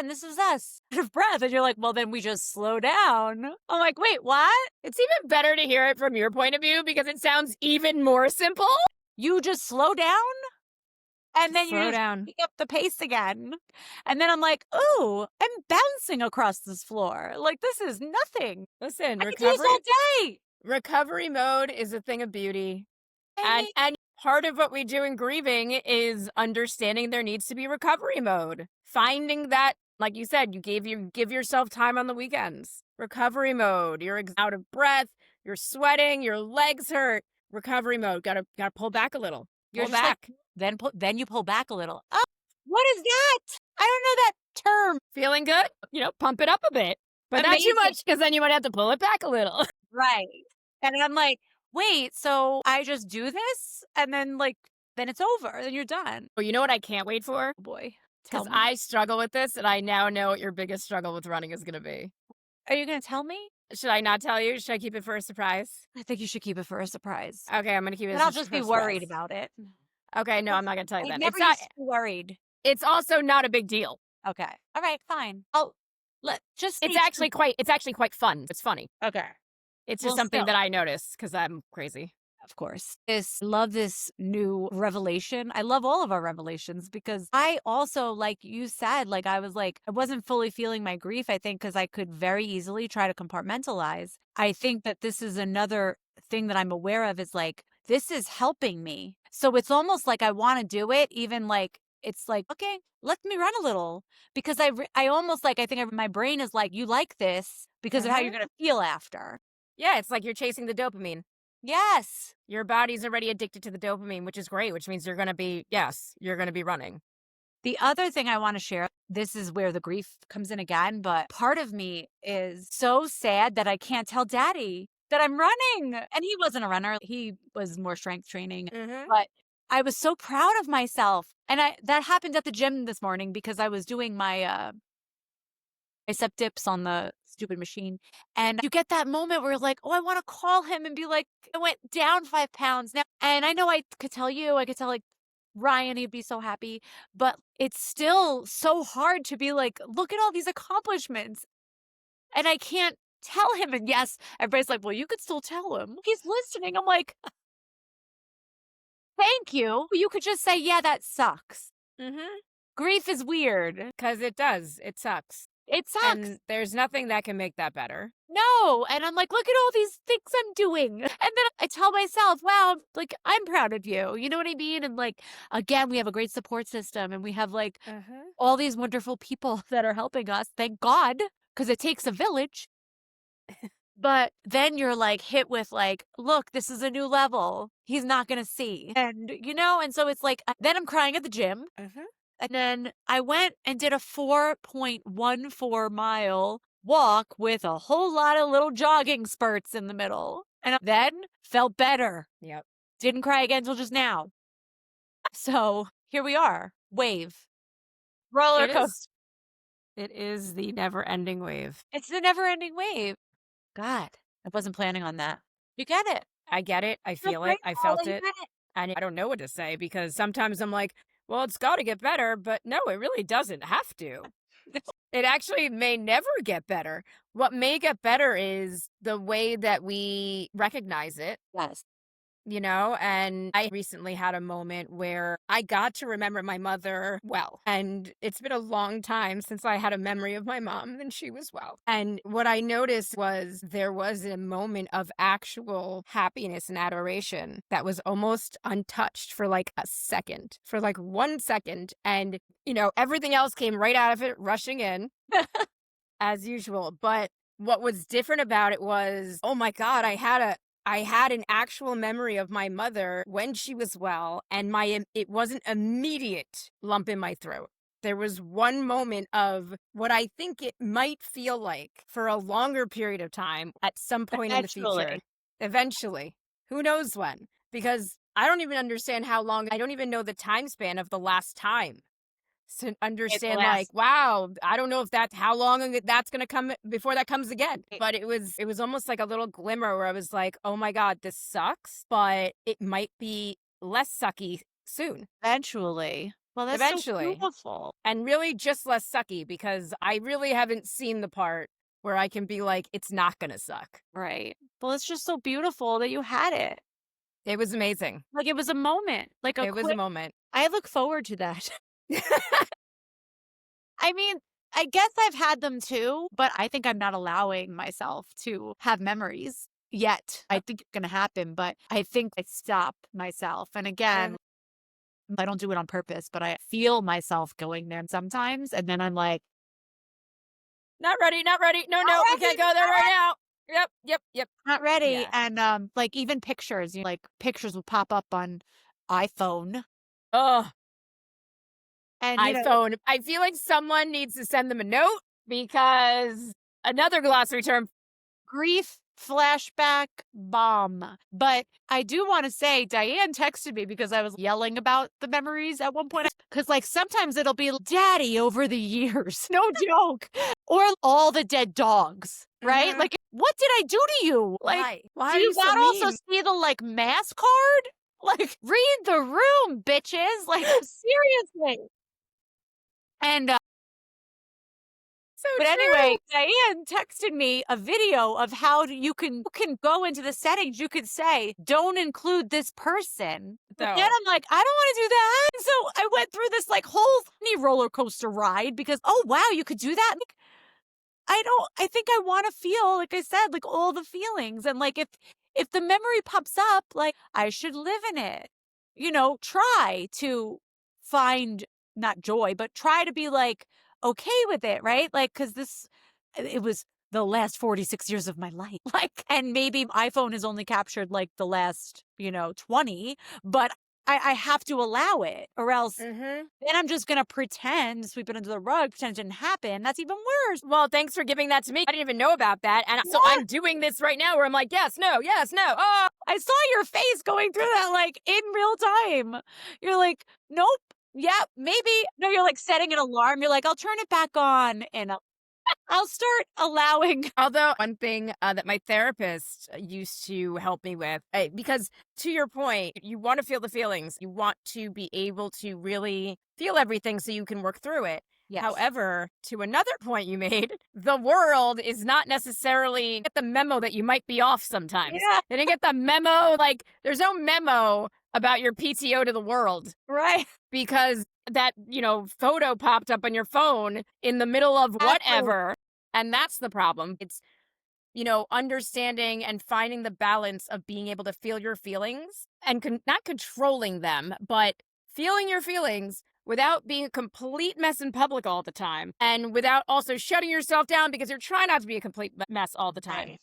this is us out of breath. And you're like, well, then we just slow down. I'm like, wait, what? It's even better to hear it from your point of view because it sounds even more simple. You just slow down and then you Slow just down. pick up the pace again. And then I'm like, ooh, I'm bouncing across this floor. Like, this is nothing. Listen, I could do this all day. recovery mode is a thing of beauty. Hey, And part of what we do in grieving is understanding there needs to be recovery mode. Finding that, like you said, you give yourself time on the weekends. Recovery mode. You're out of breath, you're sweating, your legs hurt. Recovery mode. Gotta pull back a little. you're Pull just like, back. then you pull back a little. Oh, what is that? I don't know that term. Feeling good? Pump it up a bit. But not too Amazing. much because then you might have to pull it back a little. Right. And I'm like, wait, so I just do this and then then it's over. Then you're done. Well, you know what I can't wait for? Oh boy. Tell Because me. I struggle with this and I now know what your biggest struggle with running is going to be. Are you going to tell me? Should I not tell you? Should I keep it for a surprise? I think you should keep it for a surprise. Okay, I'm going to keep it And as I'll a just be surprise. worried about it. Okay, no, I'm not going to tell you I that. never It's not used to be worried. it's also not a big deal. Okay. All right, fine. I'll just It's stay actually quite fun. It's funny. tuned. Okay. It's Well, just something still. that I notice cuz I'm crazy. Of course. Love this new revelation. I love all of our revelations because I also, like you said, I wasn't fully feeling my grief, I think, because I could very easily try to compartmentalize. I think that this is another thing that I'm aware of is like, this is helping me. So it's almost like I want to do it, even like, it's like, okay, let me run a little because I almost like, my brain is like, you like this because of how you're Mhm. going to feel after. Yeah, it's like you're chasing the dopamine. Yes. Your body's already addicted to the dopamine, which is great, which means you're going to be running. The other thing I want to share, this is where the grief comes in again, but part of me is so sad that I can't tell daddy that I'm running. And he wasn't a runner. He was more strength training. Mhm. But I was so proud of myself. And that happened at the gym this morning because I was doing my bicep dips on the stupid machine. And you get that moment where you're like, oh, I want to call him and be like, I went down 5 pounds now. And I know I could tell like Ryan, he'd be so happy. But it's still so hard to be like, look at all these accomplishments. And I can't tell him. And yes, everybody's like, well, you could still tell him. He's listening. I'm like, thank you. You could just say, yeah, that sucks. Mhm. Grief is weird. 'Cause it does, it sucks, It sucks. and there's nothing that can make that better. No. And I'm like, look at all these things I'm doing. And then I tell myself, wow, like, I'm proud of you. You know what I mean? And like, again, we have a great support system and we have like Uh-huh. all these wonderful people that are helping us. Thank God, because it takes a village. But then you're like hit with like, look, this is a new level. He's not going to see. And so it's like, then I'm crying at the gym. Uh-huh. And then I went and did a 4.14-mile walk with a whole lot of little jogging spurts in the middle. And then felt better. Yep. Didn't cry again until just now. So here we are. Wave. Roller It is. coaster. It is the never-ending wave. It's the never ending wave. God, I wasn't planning on that. You get it. I get it, I Feel feel it, I grateful that felt you it, get it. and I don't know what to say because sometimes I'm like, "Well, it's gotta get better," but no, it really doesn't have to. It actually may never get better. What may get better is the way that we recognize it, Yes. and I recently had a moment where I got to remember my mother well. And it's been a long time since I had a memory of my mom and she was well. And what I noticed was there was a moment of actual happiness and adoration that was almost untouched for like a second, for like 1 second. And, everything else came right out of it, rushing in as usual. But what was different about it was, oh my God, I had an actual memory of my mother when she was well, and it wasn't immediate lump in my throat. There was one moment of what I think it might feel like for a longer period of time at some point in the future. Actually, Eventually. Who knows when? Because I don't even understand how long, I don't even know the time span of the last time to it understand like, lasts. wow, I don't know if that's how long that's going to come before that comes again. But it was almost like a little glimmer where I was like, "Oh my god, this sucks, but it might be less sucky soon." Eventually. Well, that's so Eventually. beautiful. And really just less sucky because I really haven't seen the part where I can be like, it's not going to suck. Right. Well, it's just so beautiful that you had it. It was amazing. Like it was a moment, like a It was a quick moment. I look forward to that. I mean, I guess I've had them too, but I think I'm not allowing myself to have memories yet. I think it's gonna happen, but I think I stop myself. And Mhm. again, I don't do it on purpose, but I feel myself going there sometimes, and then I'm like, Not ready, not ready. No, "Not no, we ready, can't go there not right ready, now. Yep, yep, yep. not ready." Yeah. And, like, even pictures, like, pictures will pop up on iPhone, Oh, and, iPhone. I feel like someone needs to send them a note because another glossary term. grief flashback bomb. But I do want to say Diane texted me because I was yelling about the memories at one point. Because, like, sometimes it'll be daddy over the years. No joke. Or all the dead dogs, right? Mhm. Like, what did I do to you? Like, Why? Why do are you you so not also mean? see the, like, mass card? Like, read the room, bitches. Like, seriously. And So but true. anyway, Diane texted me a video of how you can go into the settings. You could say, "Don't include this person." But then So, I'm like, "I don't want to do that." So I went through this like whole funny roller coaster ride because oh wow, you could do that. Like, I think I want to feel like I said like all the feelings and like if the memory pops up, like I should live in it. Try to find not joy, but try to be like okay with it, right? Like cuz it was the last 46 years of my life. Like and maybe iPhone has only captured like the last, 20, but I have to allow it, or else Mhm. then I'm just gonna pretend, sweep it under the rug, pretend it didn't happen. That's even worse. Well, thanks for giving that to me. I didn't even know about that, and so What? I'm doing this right now where I'm like, yes, no, oh!" I saw your face going through that, like, in real time. You're like, "Nope. Yep, maybe." No, you're, like, setting an alarm. You're like, "I'll turn it back on, and I'll start allowing." Although one thing, that my therapist used to help me with, because to your point, you wanna feel the feelings, you want to be able to really feel everything so you can work through it. Yes. However, to another point you made, the world is not necessarily get the memo that you might be off sometimes. Yeah, They didn't get the memo, like, there's no memo about your PTO to the world right. because that, photo popped up on your phone in the middle of Exactly. whatever, and that's the problem. It's, understanding and finding the balance of being able to feel your feelings and not controlling them, but feeling your feelings without being a complete mess in public all the time and without also shutting yourself down because you're trying not to be a complete mess all the time. Right.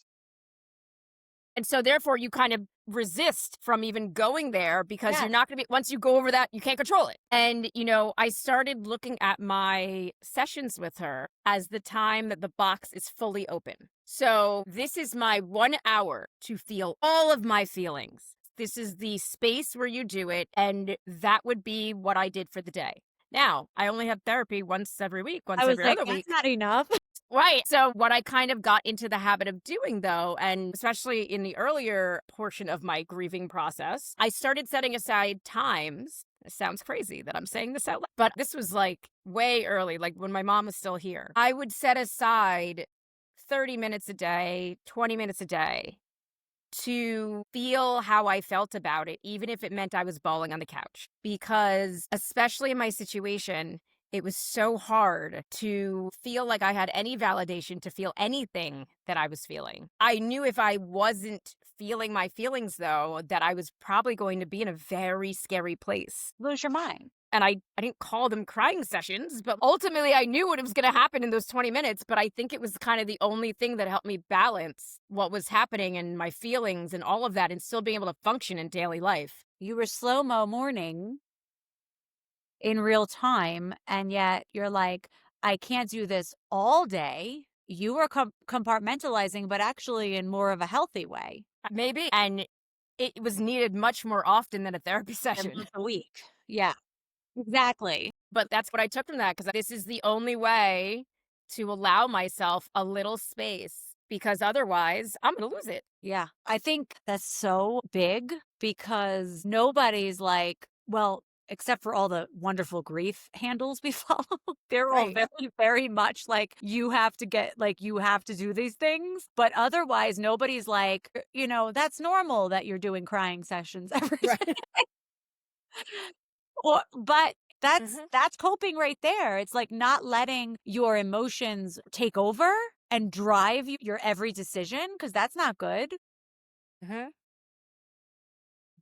And so therefore you kind of resist from even going there because you're Yes. not going to be once you go over that, you can't control it. And I started looking at my sessions with her as the time that the box is fully open. So this is my 1 hour to feel all of my feelings. This is the space where you do it, and that would be what I did for the day. Now, I only have therapy once every week, I once was every like, other "That's week. not enough." Right. So, what I kind of got into the habit of doing, though, and especially in the earlier portion of my grieving process, I started setting aside times. It sounds crazy that I'm saying this out loud, but this was like way early, like when my mom was still here. I would set aside 30 minutes a day, 20 minutes a day to feel how I felt about it, even if it meant I was bawling on the couch. Because, especially in my situation, it was so hard to feel like I had any validation to feel anything that I was feeling. I knew if I wasn't feeling my feelings, though, that I was probably going to be in a very scary place. Lose your mind. And I didn't call them crying sessions, but ultimately I knew what was gonna happen in those 20 minutes, but I think it was kind of the only thing that helped me balance what was happening and my feelings and all of that and still being able to function in daily life. You were slow-mo mourning in real time, and yet you're like, "I can't do this all day." You were compartmentalizing, but actually in more of a healthy way. Maybe, and it was needed much more often than a therapy And session. once a week. Yeah, exactly. But that's what I took from that because this is the only way to allow myself a little space because otherwise I'm gonna lose it. Yeah. I think that's so big because nobody's like, well, except for all the wonderful grief handles we follow, they're all Right. very, very much like, you have to get, like, you have to do these things. But otherwise, nobody's like, that's normal that you're doing crying sessions every day. Right. But Mhm. that's coping right there. It's like not letting your emotions take over and drive your every decision, because that's not good. Mhm.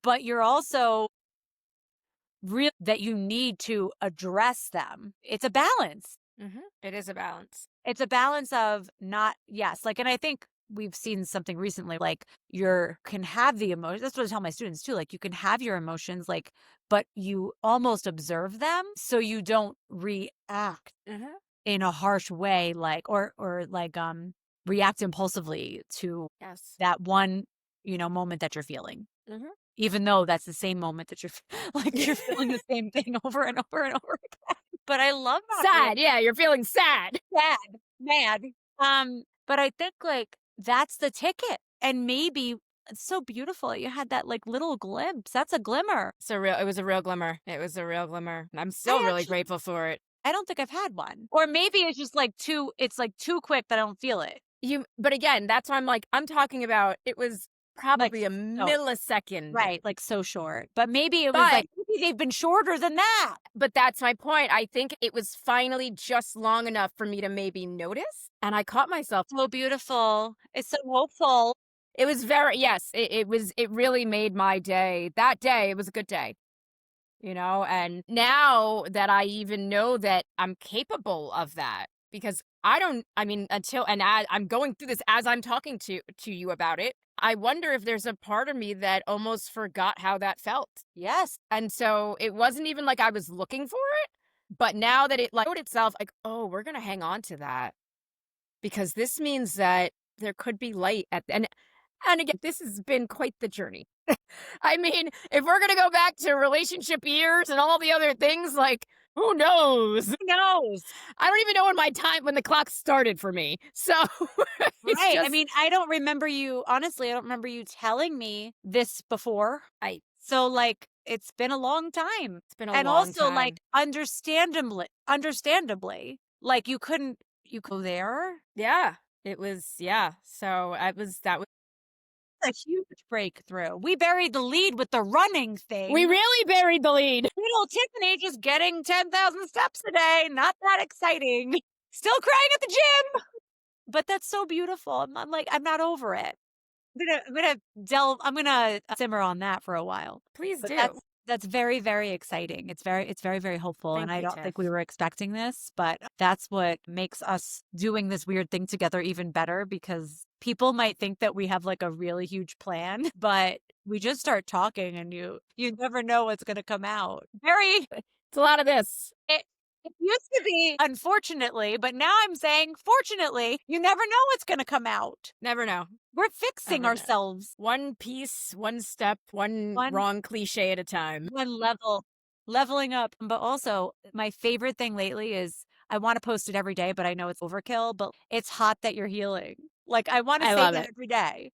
But you're also real that you need to address them. It's a balance. Mhm. It is a balance. It's a balance of not, yes, like, and I think we've seen something recently, like, you can have the emotions. That's what I tell my students too. Like, you can have your emotions, like, but you almost observe them so you don't react Mhm. in a harsh way, like, or like, react impulsively to Yes. that one, moment that you're feeling. Mhm. Even though that's the same moment that you're like, you're feeling the same thing over and over and over again. But I love that for you. Sad, yeah, you're feeling sad. Sad, mad. But I think, like, that's the ticket, and maybe it's so beautiful you had that, like, little glimpse. That's a glimmer. It was a real glimmer. It was a real glimmer. I'm still I really actually grateful for it. I don't think I've had one. Or maybe it's just, like, too quick that I don't feel it. But again, that's why I'm talking about it was Like, probably a so millisecond. right, like, so short. But maybe it was, But like, maybe they've been shorter than that. but that's my point. I think it was finally just long enough for me to maybe notice, and I caught myself. So beautiful. It's so hopeful. It was very yes, it really made my day. That day, it was a good day. And now that I even know that I'm capable of that because I mean, until and I'm going through this as I'm talking to you about it. I wonder if there's a part of me that almost forgot how that felt. Yes. And so it wasn't even like I was looking for it, but now that it like showed itself, like, oh, we're gonna hang on to that because this means that there could be light at the, and again, this has been quite the journey. I mean, if we're gonna go back to relationship years and all the other things, like, who knows? Who knows? I don't even know when the clock started for me. So it's Right. I just mean, I don't remember you honestly, I don't remember you telling me this before. I So, like, it's been a long time. it's been a And long also, time. like, understandably, like, you go there? Yeah. It was yeah. So I was that was A huge breakthrough. We buried the lead with the running we thing. really buried the lead. Little Tiffany just getting 10,000 steps a day, not that exciting. Still crying at the gym, but that's so beautiful. I'm like, I'm not over it. I'm gonna simmer on that for a while. Please But do. that's very, very exciting. It's very, very hopeful, and Thank I you, don't Tiff. think we were expecting this, but that's what makes us doing this weird thing together even better because people might think that we have, like, a really huge plan, but we just start talking and you never know what's gonna come out. Very It's a lot of this. it it used to be unfortunately, but now I'm saying fortunately, you never know what's gonna come out. Never know. We're fixing Ever know. ourselves One piece, one step, one one wrong cliche at a time. one leveling up. But also, my favorite thing lately is I wanna post it every day, but I know it's overkill, but it's hot that you're healing. Like, I wanna I say love that it. every day.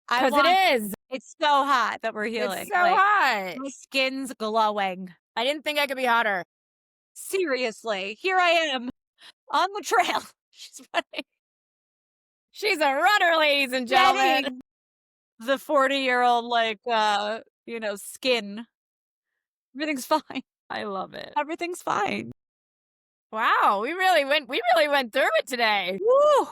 I 'Cause it want is. it's so hot that we're It's healing, so like, hot. my skin's glowing. I didn't think I could be hotter. Seriously, here I am on the trail. She's She's a runner, ladies and gentlemen. shedding the 40-year-old, like, skin. Everything's fine. I love it. Everything's fine. Wow, we really went through it today. Woo!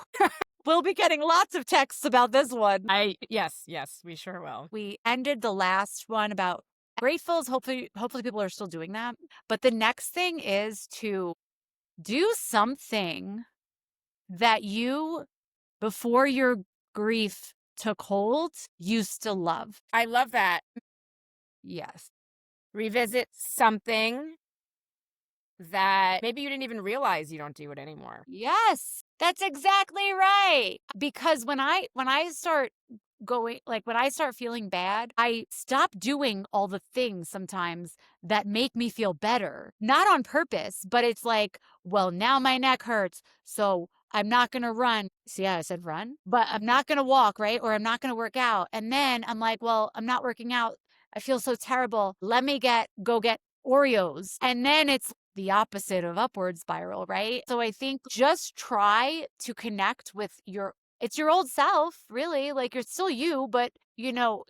We'll be getting lots of texts about this one. Yes, yes, we sure will. We ended the last one about gratefuls. Hopefully people are still doing that. But the next thing is to do something that you, before your grief took hold, used to love. I love that. Yes. Revisit something that maybe you didn't even realize you don't do it anymore. Yes. That's exactly right. Because when I start when I start feeling bad, I stop doing all the things sometimes that make me feel better. Not on purpose, but it's like, well, now my neck hurts, so I'm not going to run. See, yeah, I said run, but I'm not going to walk, right? Or I'm not going to work out. And then I'm like, well, I'm not working out. I feel so terrible. Let me go get Oreos. And then it's the opposite of upward spiral, right? So I think just try to connect with it's your old self, really. Like you're still you, but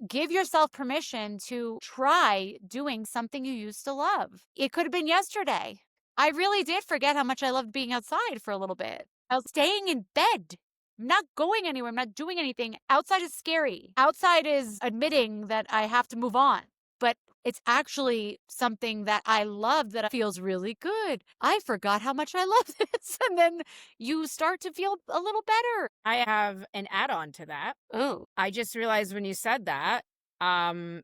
give yourself permission to try doing something you used to love. It could have been yesterday. I really did forget how much I loved being outside for a little bit. I was staying in bed. I'm not going anywhere. I'm not doing anything. Outside is scary. Outside is admitting that I have to move on. But it's actually something that I love that feels really good. I forgot how much I love this. And then you start to feel a little better. I have an add-on to that. Oh, I just realized when you said that, um,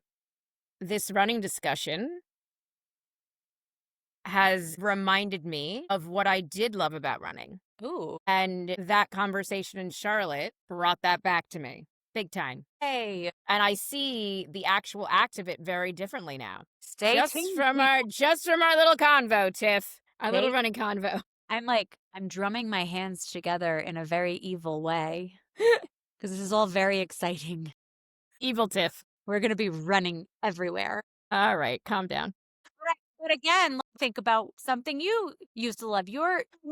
this running discussion has reminded me of what I did love about running. ooh. And that conversation in Charlotte brought that back to me big time. Hey, And I see the actual act of it very differently now. stay Just tuned. from our little convo, Tiff. Our little Stay- running convo. I'm drumming my hands together in a very evil way because this is all very exciting. Evil Tiff. We're going to be running everywhere. All right, calm down. Right. But again, think about something you used to love.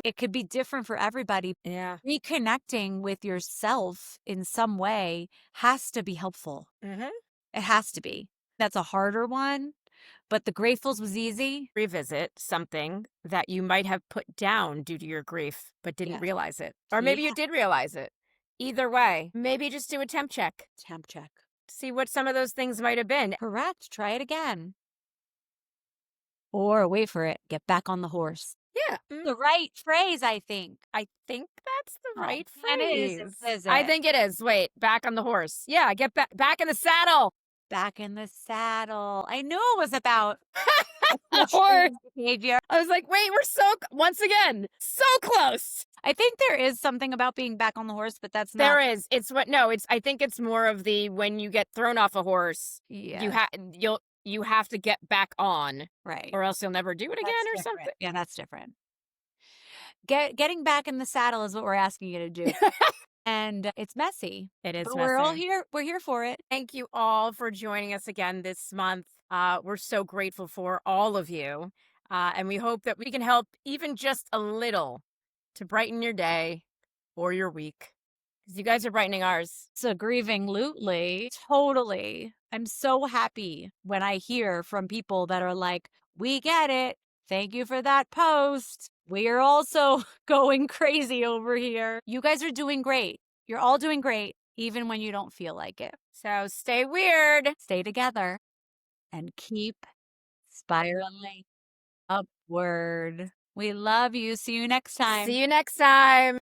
It could be different for everybody. Yeah. Reconnecting with yourself in some way has to be helpful. Mm-hmm. It has to be. That's a harder one, but the gratefuls was easy. Revisit something that you might have put down due to your grief, but didn't Yes. realize it. Or maybe Yeah. you did realize it. Either way, maybe just do a temp check. Temp check. See what some of those things might have been. Correct. Try it again. Or wait for it. Get back on the horse. Yeah, The right phrase, I think. I think that's the Oh, right man, it phrase. is I it? think it is. Wait, back on the horse. Yeah, get back in the saddle. Back in the saddle. I knew it was about The horse. equestrian behavior. I was like, wait, we're once again, so close. I think there is something about being back on the horse, but that's There not. is. It's what no, it's I think it's more of the when you get thrown off a horse, Yes, you have to get back on right. or else you'll never do it again That's or different. something. Yeah, that's different. Getting back in the saddle is what we're asking you to do, and it's messy, It is but we're all messy. here. We're here for it. Thank you all for joining us again this month. We're so grateful for all of you. And we hope that we can help even just a little to brighten your day or your week. Because you guys are brightening ours. So grieving Lutely, totally. I'm so happy when I hear from people that are like, "We get it. Thank you for that post. We're also going crazy over here." You guys are doing great. You're all doing great, even when you don't feel like it. So stay weird. Stay together and keep spiraling upward. We love you. See you next time. See you next time.